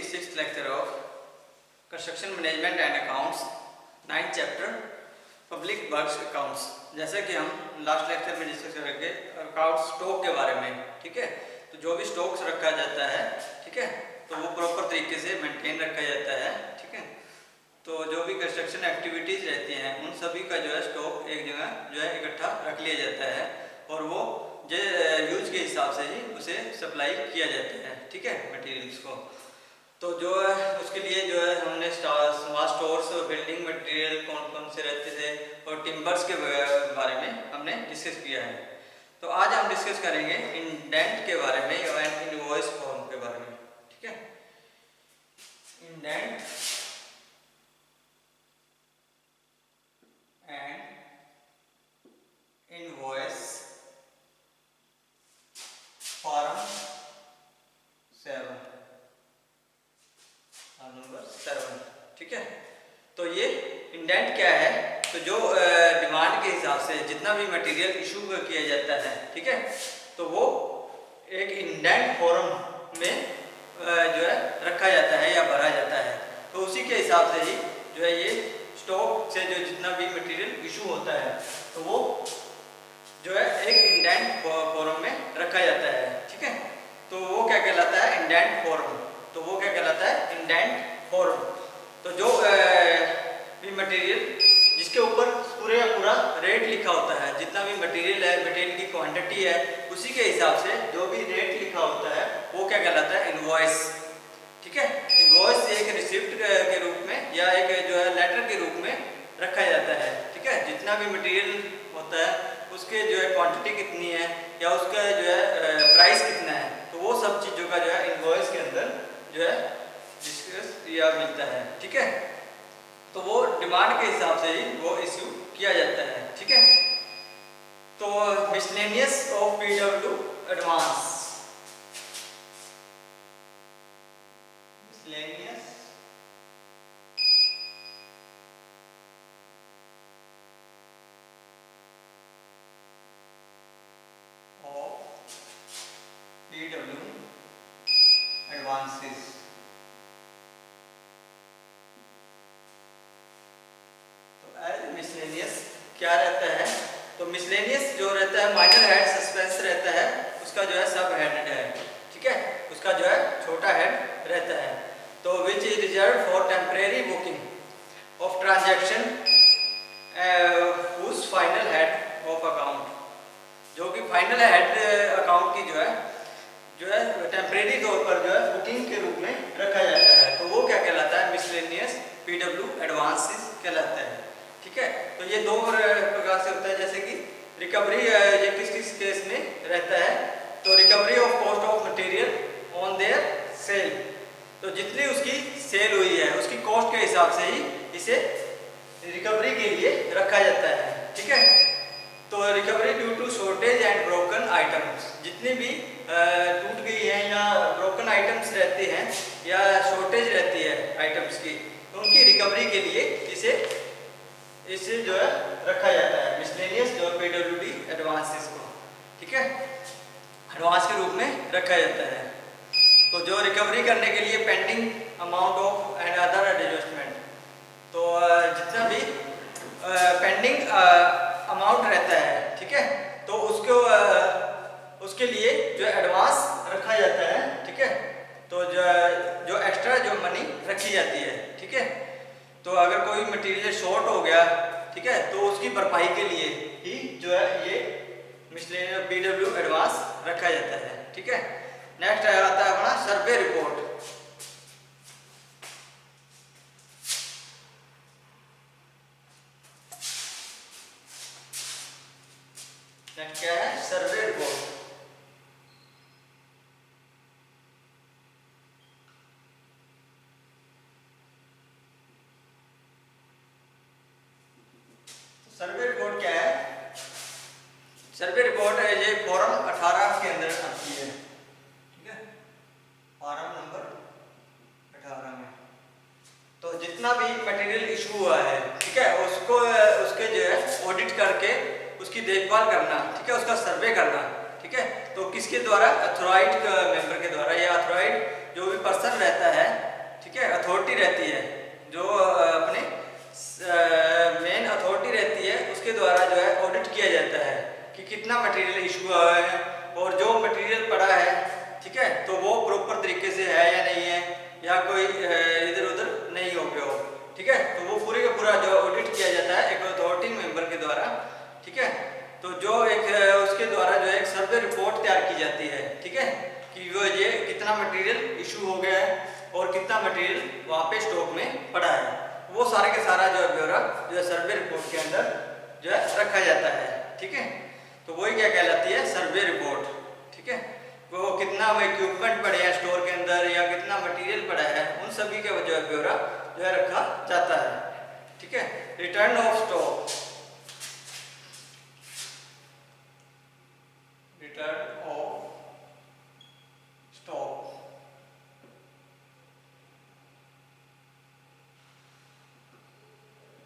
6th lecture of Construction Management and Accounts, 9th chapter Public Works Accounts। जैसे कि हम last lecture में discuss करेंगे अकाउंट स्टॉक के बारे में, ठीक है। तो जो भी स्टॉक्स रखा जाता है, ठीक है, तो वो प्रॉपर तरीके से मेंटेन रखा जाता है, ठीक है। तो जो भी कंस्ट्रक्शन एक्टिविटीज़ रहती हैं उन सभी का जो है स्टॉक एक जगह जो है इकट्ठा रख लिया जाता है और वो जो यूज के हिसाब से ही उसे सप्लाई किया जाता है, ठीक है, मटेरियल्स को। तो जो है उसके लिए जो है हमने स्मॉल स्टोर्स, बिल्डिंग मटेरियल कौन कौन से रहते थे और टिम्बर्स के बारे में हमने डिस्कस किया है। तो आज हम डिस्कस करेंगे इंडेंट के बारे में और इनवॉइस फॉर्म के बारे में, ठीक है। Indent and invoice form 7 number 7, ठीक है। तो ये इंडेंट क्या है? तो जो डिमांड के हिसाब से जितना भी मटेरियल इशू किया जाता है, ठीक है, तो वो एक इंडेंट फॉर्म में जो है रखा जाता है या भरा जाता है। तो उसी के हिसाब से ही जो है ये स्टॉक से जो जितना भी मटेरियल इशू होता है तो वो जो है एक इंडेंट फॉर्म में रखा जाता है, ठीक है। तो वो क्या कहलाता है? Indent form. तो वो क्या कहलाता है? Indent form. तो जो भी मटेरियल जिसके ऊपर पूरे पूरा रेट लिखा होता है, जितना भी मटेरियल है, मटेरियल की क्वांटिटी है, उसी के हिसाब से जो भी रेट लिखा होता है वो क्या कहलाता है? इनवॉइस, ठीक है। इनवॉइस एक रिसिप्ट के रूप में या एक जो है लेटर के रूप में रखा जाता है, ठीक है। जितना भी मटेरियल होता है उसके जो है क्वांटिटी कितनी है या उसका जो है प्राइस कितना है, तो वो सब चीज़ों का जो है इनवॉइस के अंदर जो है डिस्कस या मिलता है, ठीक है। तो वो डिमांड के हिसाब से ही वो इश्यू किया जाता है, ठीक है। तो miscellaneous of PW advance, miscellaneous of PW advances. Miscellaneous क्या रहता है? तो मिसलेनियस जो रहता है माइनर हेड सस्पेंस रहता है, उसका जो है सब हेडेड है, ठीक है, उसका जो है छोटा हेड रहता है। तो which is reserve for temporary booking of transaction whose final head of account, जो कि फाइनल हेड अकाउंट की जो है टेम्परेरी तौर पर जो है बुकिंग के रूप में रखा जाता है। तो वो क्या कहलाता है? मिसलेनियस पीडब्ल्यू एडवांसेस कहलाता है, ठीक है। तो ये दो प्रकार से होता है, जैसे कि रिकवरी ये किस किस केस में रहता है? तो recovery of cost of material on their sale, तो जितनी उसकी सेल हुई है उसकी कॉस्ट के हिसाब से ही इसे रिकवरी के लिए रखा जाता है, ठीक है। तो recovery due to shortage and broken items, जितनी भी टूट गई हैं या ब्रोकन आइटम्स रहते हैं या शॉर्टेज रहती है आइटम्स की, तो उनकी रिकवरी के लिए इसे जो है रखा जाता है मिसलेनियस जो पीडब्ल्यूडी एडवांसेस को, ठीक है, एडवांस के रूप में रखा जाता है। तो जो रिकवरी करने के लिए pending amount of and other adjustment, तो जितना भी पेंडिंग अमाउंट रहता है, ठीक है, तो उसके लिए जो एडवांस रखा जाता है, ठीक है। तो जो एक्स्ट्रा जो मनी रखी जाती है, ठीक है। तो अगर कोई मटेरियल शॉर्ट हो गया, ठीक है, तो उसकी भरपाई के लिए ही जो है ये मिसलेनियस पीडब्ल्यू एडवांस रखा जाता है, ठीक है। नेक्स्ट आता है अपना सर्वे रिपोर्ट। नेक्स्ट क्या है? Survey report. सर्वे रिपोर्ट क्या है? सर्वे रिपोर्ट है ये फॉर्म 18 के अंदर आती है, ठीक है, फॉर्म नंबर 18 में। तो जितना भी मटेरियल इशू हुआ है, ठीक है, उसके जो है ऑडिट करके उसकी देखभाल करना, ठीक है, उसका सर्वे करना, ठीक है। तो किसके द्वारा? अथॉराइज्ड मेंबर के द्वारा या अथॉराइज्ड जो भी पर्सन रहता है अथॉरिटी रहती है, जो अपने मेन अथॉरिटी रहती है, उसके द्वारा जो है ऑडिट किया जाता है कि कितना मटेरियल इशू हुआ है और जो मटेरियल पड़ा है, ठीक है, तो वो प्रॉपर तरीके से है या नहीं है, या कोई इधर उधर नहीं हो गया हो, ठीक है। तो वो पूरे का पूरा जो ऑडिट किया जाता है एक अथॉरिटी मेंबर के द्वारा, ठीक है। तो जो एक उसके द्वारा जो है एक सर्वे रिपोर्ट तैयार की जाती है, ठीक है, कि वो ये कितना मटेरियल इशू हो गया है और कितना मटेरियल वहाँ पे स्टॉक में पड़ा है। वो सारे के सारा जो है ब्यौरा जो है सर्वे रिपोर्ट के अंदर जो है रखा जाता है, ठीक है। तो वही क्या कहलाती है, सर्वे रिपोर्ट, ठीक है। वो कितना इक्विपमेंट पड़े हैं स्टोर के अंदर या कितना मटेरियल पड़ा है, उन सभी का जो है ब्यौरा जो है रखा जाता है, ठीक है। Return of stock, return of stock,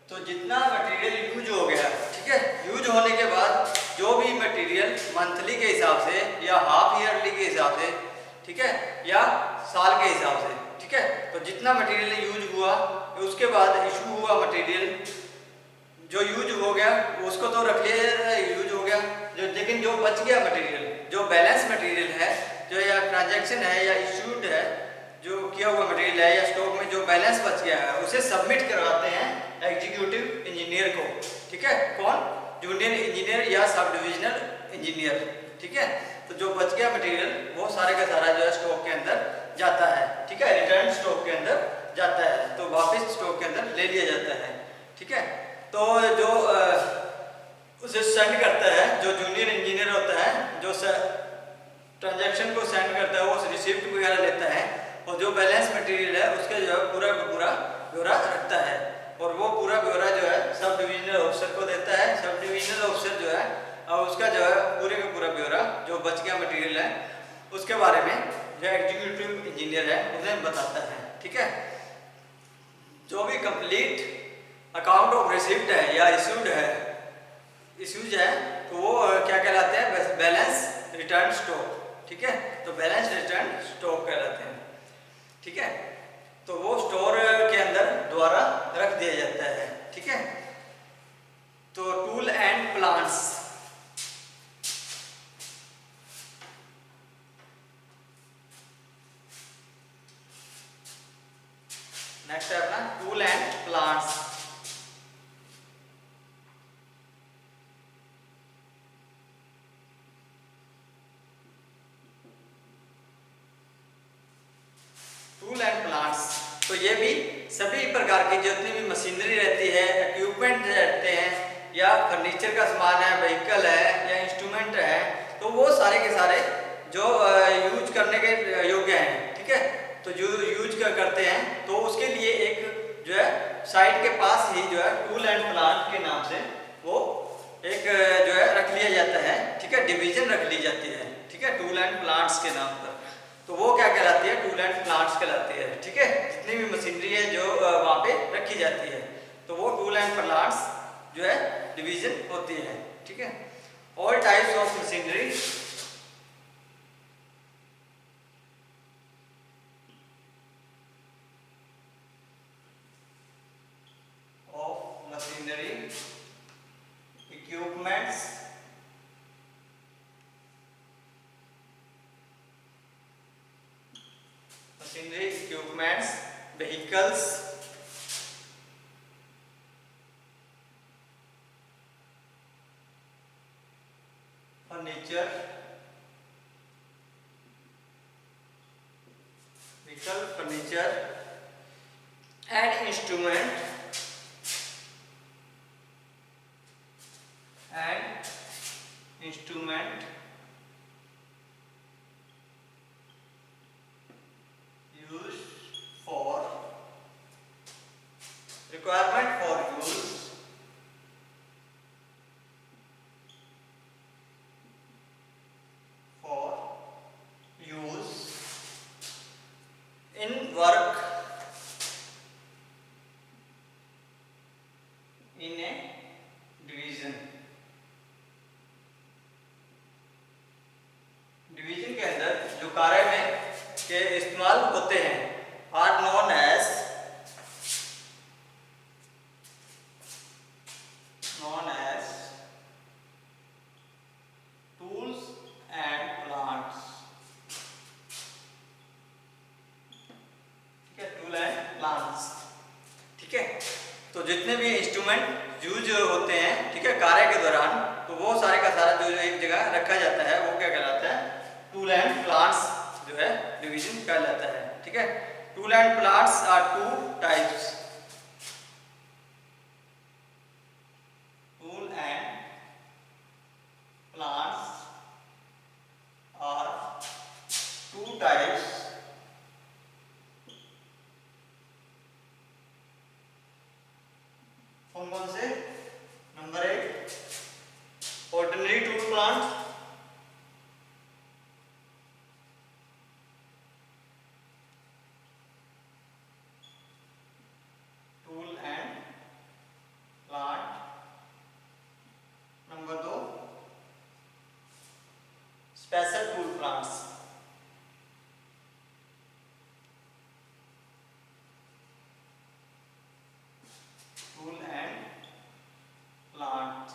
तो जितना मटेरियल यूज हो गया, ठीक है, यूज होने के बाद जो भी मटेरियल मंथली के हिसाब से या हाफ ईयरली के हिसाब से, ठीक है, या साल के हिसाब से, ठीक है, तो जितना मटेरियल यूज हुआ उसके बाद इशू हुआ मटेरियल जो यूज हो गया उसको तो रख लिया, यूज हो गया जो, लेकिन जो बच गया मटेरियल, जो बैलेंस मटेरियल है, जो या ट्रांजैक्शन है या इशूड है, जो किया हुआ मटेरियल है या स्टॉक में जो बैलेंस बच गया है, उसे सबमिट करवाते हैं एग्जीक्यूटिव इंजीनियर को, ठीक है। कौन, जूनियर इंजीनियर या सब डिविजनल इंजीनियर, ठीक है। तो जो बच गया मटेरियल वो सारे का सारा जो है स्टॉक के अंदर जाता है, ठीक है, रिटर्न स्टॉक के अंदर जाता है, तो वापस स्टॉक के अंदर ले लिया जाता है, ठीक है। तो जो उसे सेंड करता है, जो जूनियर इंजीनियर होता है, जो ट्रांजैक्शन को सेंड करता है, वो रिसिप्ट वगैरह लेता है और जो बैलेंस मटेरियल है उसका जो है पूरा का पूरा ब्यौरा रखता है और वो पूरा ब्यौरा जो है सब डिविजनल ऑफिसर को देता है। सब डिविजनल ऑफिसर जो है और उसका जो है पूरे का पूरा ब्यौरा जो बच गया मटेरियल है उसके बारे में जो एग्जीक्यूटिव इंजीनियर है उन्हें बताता है, ठीक है। जो भी कंप्लीट अकाउंट ऑफ रिसिप्ट है या इशूड है, इशूज है, तो वो क्या कहलाते हैं, बैलेंस रिटर्न स्टॉक, ठीक है। तो बैलेंस रिटर्न स्टॉक कहलाते हैं, ठीक है। तो वो स्टोर के अंदर द्वारा रख दिया जाता है, ठीक है। तो टूल एंड प्लांट्स, नेक्स्ट है अपना tool and plants. Tool and plants, तो ये भी सभी प्रकार की जितनी भी मशीनरी रहती है, इक्विपमेंट रहते हैं या फर्नीचर का सामान है, व्हीकल है या इंस्ट्रूमेंट है, तो वो सारे के सारे जो यूज करने के योग्य हैं, ठीक है। तो जो यूज करते हैं तो उसके लिए एक जो है साइट के पास ही जो है टूल एंड प्लांट के नाम से वो एक जो है रख लिया जाता है, ठीक है, डिवीजन रख ली जाती है, ठीक है, टूल एंड प्लांट्स के नाम पर। तो वो क्या कहलाती है, टूल एंड प्लांट्स कहलाती है, ठीक है। जितनी भी मशीनरी है जो वहाँ पे रखी जाती है तो वो टूल एंड प्लांट्स जो है डिवीजन होती है, ठीक है। All types of machinery, equipments, machinery, equipments, vehicles, furniture, vehicle, furniture and instrument use for requirement for use in work in a division, तो जितने भी इंस्ट्रूमेंट यूज होते हैं, ठीक है, कार्य के दौरान, तो वो सारे का सारा जो एक जगह रखा जाता है वो क्या कहलाता है, टूल एंड प्लांट्स जो है डिवीजन कहलाता है। ठीक है, tool and plants are two types, tool and plants are two types, कौन कौन से, number 1 ordinary tool plant, tool and plant, number 2 special tool plants, tool and plants,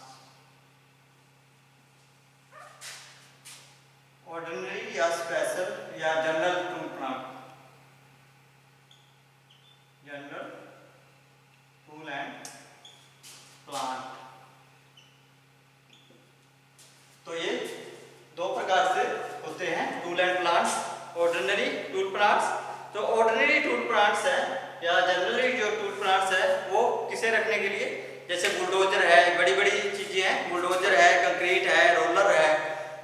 ordinary या स्पेशल या general tool plant, general tool and plant. तो ये दो प्रकार से होते हैं tool and plants, ordinary tool plants. तो ऑर्डिनरी टूल प्लांट्स है या जनरली जो टूल प्लांट्स है वो किसे रखने के लिए, जैसे बुलडोजर है, बड़ी बड़ी चीजें हैं, बुलडोजर है, कंक्रीट है, रोलर है,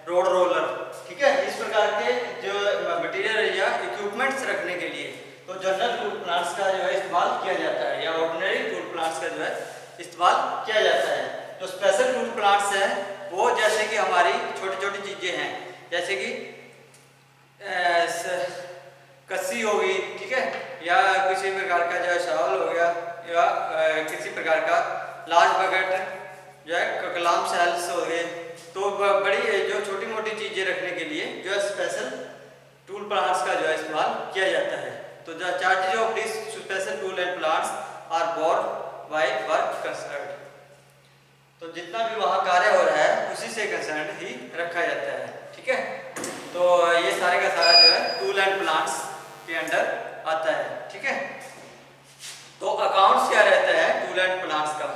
रोड रोलर, ठीक है, इस प्रकार के जो मटेरियल या इक्विपमेंट्स रखने के लिए तो जनरल टूल प्लांट्स का जो है इस्तेमाल किया जाता है, या ऑर्डिनरी टूल प्लांट्स का जो है इस्तेमाल किया जाता है। जो स्पेशल टूल प्लांट्स है वो जैसे कि हमारी छोटी छोटी चीजें हैं, जैसे कि कस्सी हो गई, ठीक है, या किसी प्रकार का जो है शावल हो गया, या किसी प्रकार का लार्ज बकेट जो है कलाम सेल्स हो गए। तो बड़ी जो छोटी मोटी चीजें रखने के लिए जो है स्पेशल टूल प्लांट्स का जो है इस्तेमाल किया जाता है। तो the charges of this special tool and plants are borne by work concern. तो जितना भी वहाँ कार्य हो रहा है उसी से कंसर्न ही रखा जाता है। ठीक है, तो ये सारे का सारा जो है टूल एंड प्लांट्स के अंडर आता है। ठीक है, तो अकाउंट्स क्या रहता है टूल एंड प्लांट्स का।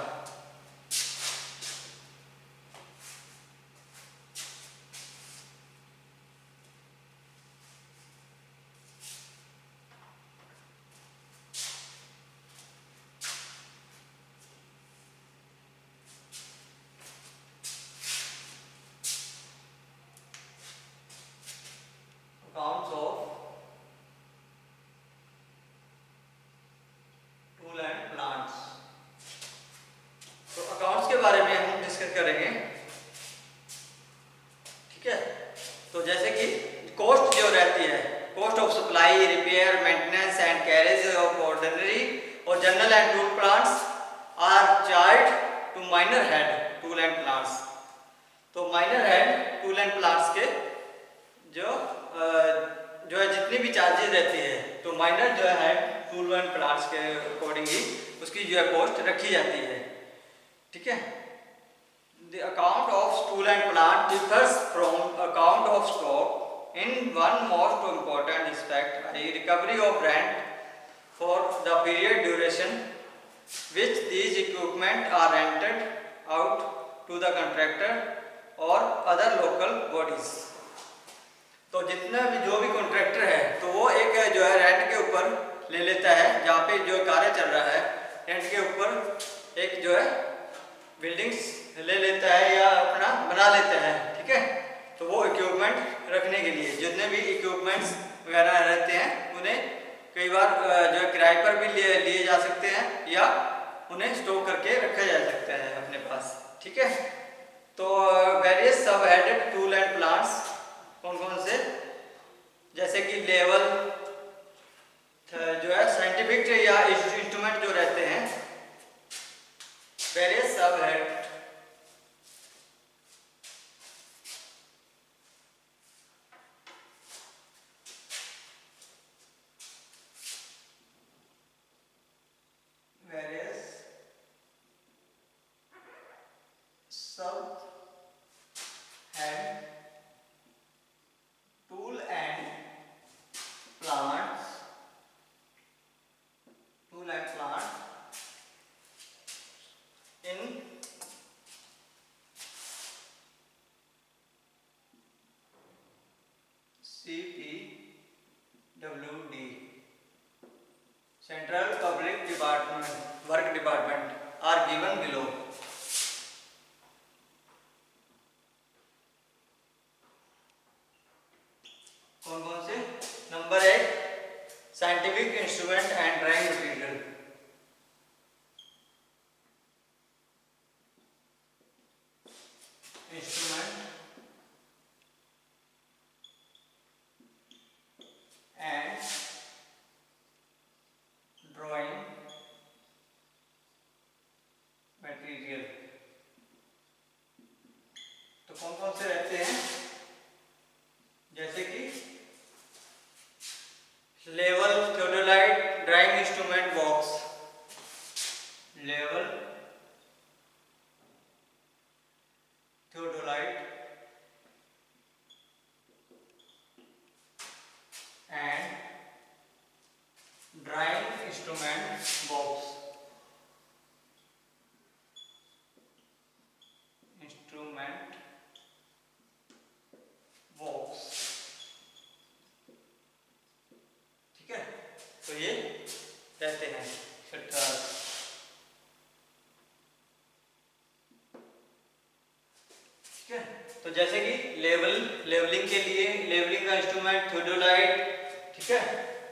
Accounts of tool and plants. तो अकाउंट्स के बारे में हम डिस्कस करेंगे। ठीक है, तो जैसे कि कॉस्ट जो रहती है, cost of supply, repair, maintenance and carriage of ordinary और general and tool plants are charge to minor head tool and plants. तो minor head tool and plants के जो है जितनी भी चार्जेस रहती है, तो माइनर जो है टूल एंड प्लांट्स के अकॉर्डिंग ही उसकी जो है कॉस्ट रखी जाती है। ठीक है, the account of tool and plant differs from account of stock in one most important aspect, recovery of rent for the period duration which these equipment are rented out to the contractor और other local bodies। तो जितना भी जो भी contractor है तो वो एक जो है रेंट के ऊपर ले लेता है, जहाँ पे जो कार्य चल रहा है रेंट के ऊपर एक जो है बिल्डिंग्स ले लेता है या अपना बना लेता है। ठीक है, तो वो इक्विपमेंट रखने के लिए जितने भी इक्विपमेंट्स वगैरह रहते हैं उन्हें कई बार जो है किराए पर भी लिए जा सकते हैं या उन्हें स्टोर करके रखा जा सकता है अपने पास। ठीक है, तो वेरियस सब हेडेड टूल एंड प्लांट्स कौन कौन से, जैसे कि लेवल जो है साइंटिफिक या इंस्ट्रूमेंट जो रहते हैं, various sub head sub head tool and plants central public department work department are given below. कौन कौन से? Number 1 scientific instrument and drawing material. Instrument and drawing material. तो कौन कौन से रहते हैं? जैसे कि level, theodolite, drawing instrument box. Level, theodolite and drawing instrument box. Instrument box, ठीक है। तो ये रहते हैं फिल्टर्स। ठीक है। तो जैसे कि लेवलिंग के लिए लेवलिंग का इंस्ट्रूमेंट थियोडोलाइट, ठीक है,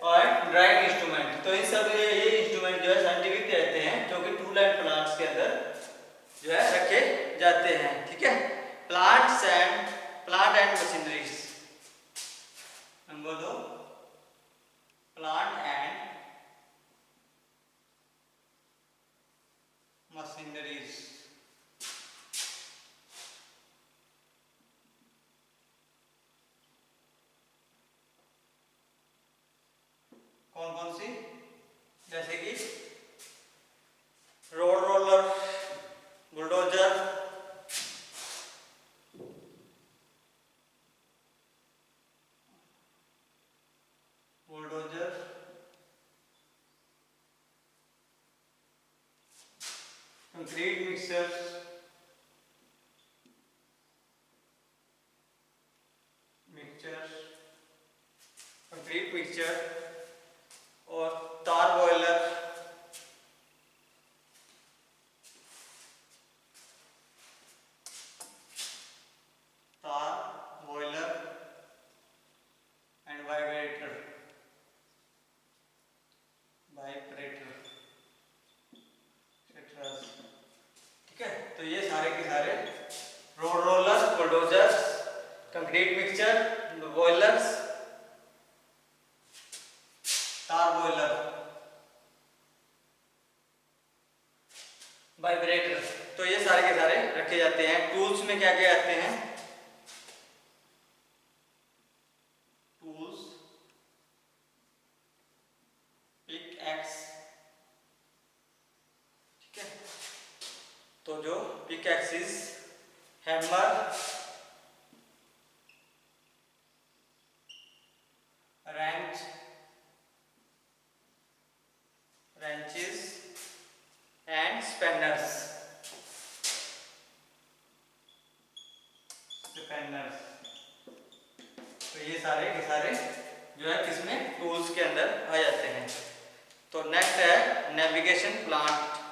और ड्राइंग इंस्ट्रूमेंट। तो इन सब ये इंस्ट्रूमेंट जो है साइंटिफिक रहते हैं, जो कि टूल एंड प्लांट्स के अंदर जो है रखे जाते हैं। ठीक है। Plant and machineries. Number 2 plant and machineries. कौन कौन सी? जैसे कि road roller, bulldozer, concrete mixer, concrete mixture और तार बॉयलर, एंड वाइब्रेटर। ठीक है। तो ये सारे के सारे road roller, bulldozers, concrete mixture, boilers, तार बॉयलर, वाइब्रेटर। तो ये सारे के सारे रखे जाते हैं। टूल्स में क्या क्या आते हैं? टूल्स पिक एक्स, ठीक है। तो जो pick axes, hammer, wrench, wrenches and spanners. तो ये सारे के सारे जो है किसमें? टूल्स के अंदर आ जाते हैं। तो नेक्स्ट है नेविगेशन प्लांट।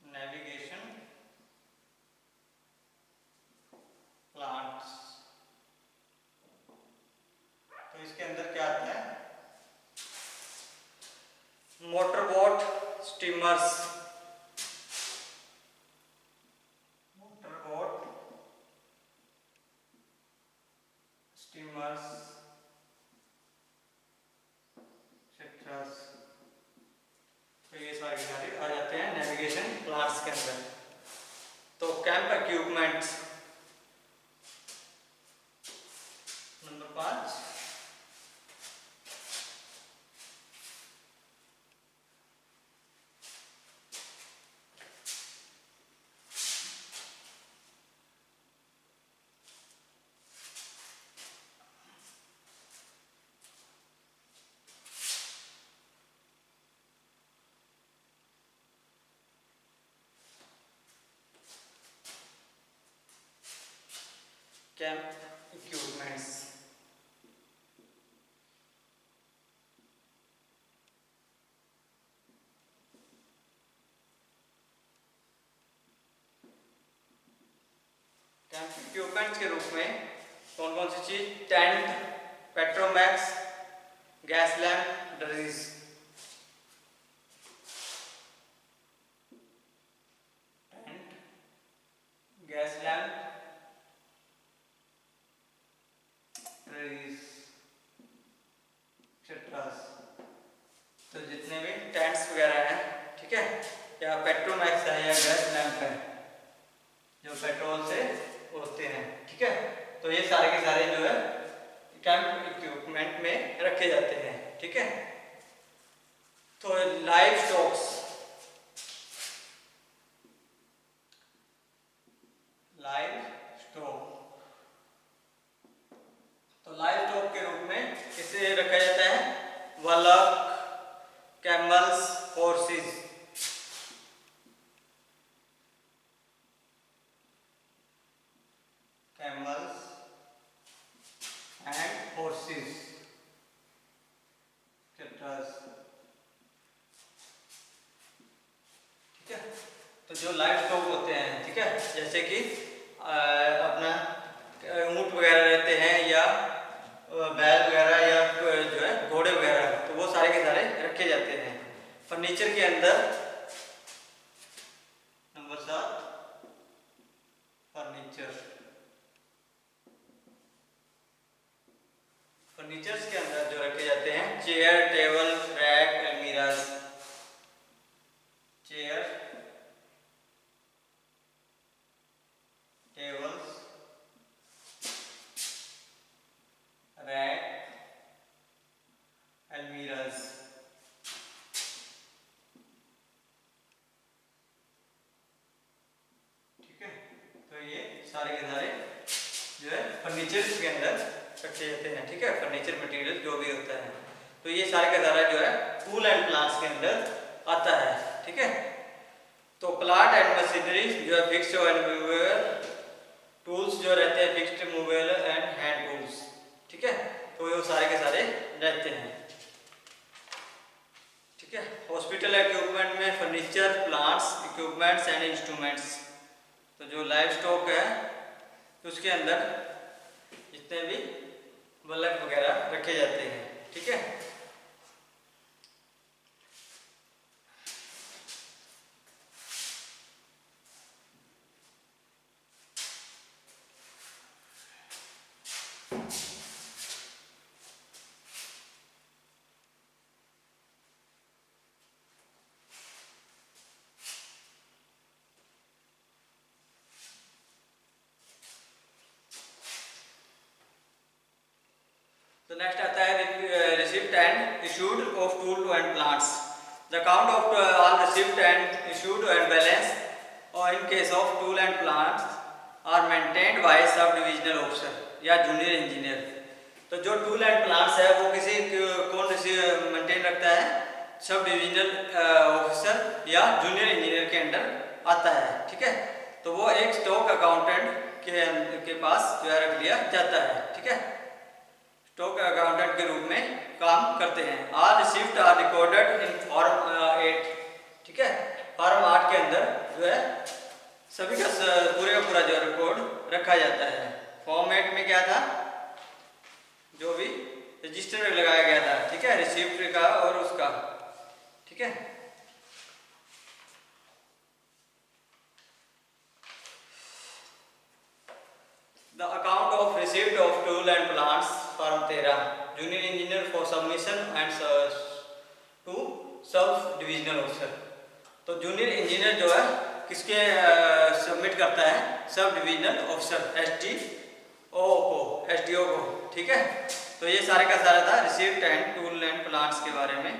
Navigation plants. तो इसके अंदर क्या आता है? Motor boat, steamers, motor boat, steamers, sectors. तो ये सारे आ जाते हैं नेविगेशन प्लांट्स के अंदर। तो camp equipments number 5 camp equipments. Camp equipments के रूप में कौन कौन सी चीज? Tent, Petromax, gas lamp, drills. Tent, gas lamp, drills, etceteras. तो जितने भी टेंट्स वगैरह हैं, ठीक है, या पेट्रोमैक्स है या गैस लैम्प है जो पेट्रोल से होते हैं, ठीक है, तो ये सारे के सारे जो है कैंप इक्विपमेंट में रखे जाते हैं, ठीक है। तो लाइव स्टॉक्स, लाइव स्टॉक, तो लाइव स्टॉक के रूप में किसे रखा जाता है? वलक, camels, horses. Camels and horses, ठीक है। तो जो लाइव स्टॉक होते हैं, ठीक है, जैसे कि अपना ऊंट वगैरह रहते हैं या बैल वगैरह या जो है घोड़े वगैरह, तो वो सारे के सारे रखे जाते हैं। फर्नीचर के अंदर नंबर 7 फर्नीचर। फर्नीचर्स के अंदर जो रखे जाते हैं chair, table, rack, almirahs. Chair, tables, rack, almirahs, ठीक है। तो ये सारे के सारे जो है फर्नीचर के अंदर रखे जाते हैं, ठीक है, फर्नीचर मटेरियल जो भी होता है। तो ये सारे का सारा जो है टूल एंड प्लांट्स के अंदर आता है, ठीक है। तो प्लांट एंड मशीनरी जो है फिक्स्ड एंड मूवेबल, टूल्स जो रहते हैं fixed, movable and hand tools, ठीक है, तो ये सारे के सारे रहते हैं, ठीक है। हॉस्पिटल इक्विपमेंट में furniture, plants, equipments and instruments. तो जो लाइव स्टॉक है तो उसके अंदर जितने भी बल्ब वगैरह रखे जाते हैं, ठीक है। तो नेक्स्ट आता है receipt and issued of tool and plants. The count of all receipt and issued and balance और in case of tool and plants are maintained by sub divisional officer या जूनियर इंजीनियर। तो जो tool and plants है वो किसी कौन maintain रखता है? सब डिविजनल ऑफिसर या जूनियर इंजीनियर के अंडर आता है, ठीक है। तो वो एक स्टॉक अकाउंटेंट के पास जो है रख लिया जाता है, ठीक है, स्टॉक अकाउंटेंट के रूप में काम करते हैं। All receipt are recorded in form 8, ठीक है, फॉर्म 8 के अंदर जो है सभी का पूरे का पूरा जो रिकॉर्ड रखा जाता है। फॉर्म 8 में क्या था? जो भी रजिस्टर लगाया गया था, ठीक है, रिसिप्ट का और उसका, ठीक है। The account of receipt of tool and plants, form 13, junior engineer for submission and to sub divisional officer. तो जूनियर इंजीनियर जो है किसके सबमिट करता है? सब डिविजनल ऑफिसर एसडीओ को, ठीक है। तो ये सारे का सारा था receipt and tool and plants के बारे में,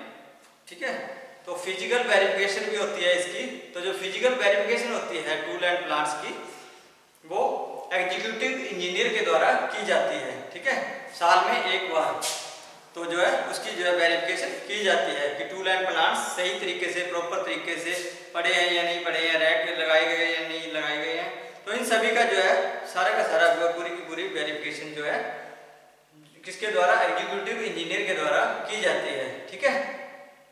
ठीक है। तो फिजिकल वेरिफिकेशन भी होती है इसकी। तो जो फिजिकल वेरिफिकेशन होती है टूल एंड प्लांट्स की वो एग्जीक्यूटिव इंजीनियर के द्वारा की जाती है, ठीक है, साल में एक बार। तो जो है उसकी जो है वेरिफिकेशन की जाती है कि टूल एंड प्लांट्स सही तरीके से, प्रॉपर तरीके से पड़े हैं या नहीं पड़े हैं, रैक लगाए गए या नहीं लगाए गए हैं, तो इन सभी का जो है सारा का सारा पूरी की पूरी वेरिफिकेशन जो है किसके द्वारा, एग्जीक्यूटिव इंजीनियर के द्वारा की जाती है। ठीक है,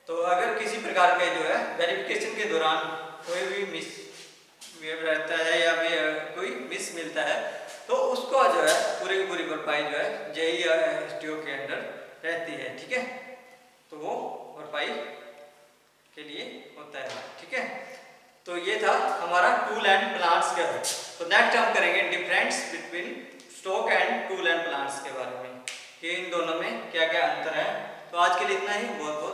तो अगर किसी प्रकार के जो है वेरिफिकेशन के दौरान कोई भी मिस रहता है या फिर कोई मिस मिलता है तो उसको जो है पूरी की पूरी भरपाई जो है जेई या एसटीओ के अंडर रहती है। ठीक है, तो वो भरपाई के लिए होता है। ठीक है, तो ये था हमारा टूल एंड प्लांट्स का। तो नेक्स्ट हम करेंगे difference between stock and tool and plants के बारे में कि इन दोनों में क्या क्या अंतर है। तो आज के लिए इतना ही, बहुत बहुत